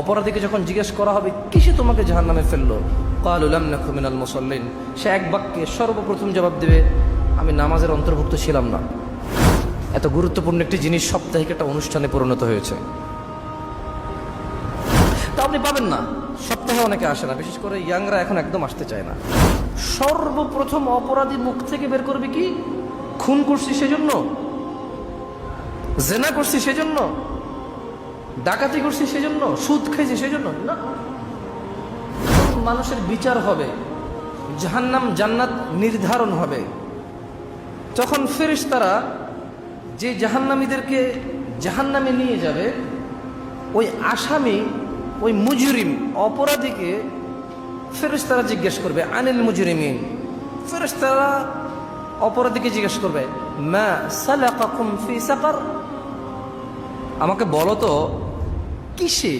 অপরাধীকে যখন জিজ্ঞেস করা হবে কিসে তোমাকে জাহান্নামে ফেললো, ক্বালু লাম নাকু মিনাল মুসাল্লিন, সে এক বাক্যে সর্বপ্রথম জবাব দেবে, আমি নামাজের অন্তর্ভুক্ত ছিলাম না। এত গুরুত্বপূর্ণ একটি জিনিস সাপ্তাহিক একটা অনুষ্ঠানে পরিণত হয়েছে। তা আপনি পাবেন না, সপ্তাহে অনেকে আসে না, বিশেষ করে ইয়াংরা এখন একদম আসতে চায় না। সর্বপ্রথম অপরাধী মুখ থেকে বের করবে কি, খুন করছি সেজন্য, জেনা করছি সেজন্য, ডাকাতি করছি সেজন্য, সুদ খাইছি সেজন্য না। মানুষের বিচার হবে, জাহান্নাম জান্নাত নির্ধারণ হবে। তখন ফেরেশতারা যে জাহান্নামীদেরকে জাহান্নামে নিয়ে যাবে, ওই আসামি, ওই মুজরিম অপরাধীকে ফেরেশতারা জিজ্ঞেস করবে, আনিল মুজরিমিন, ফেরেশতারা অপরাধীকে জিজ্ঞেস করবে, মা সালাকাকুম ফি সাকার, আমাকে বলো তো কিসে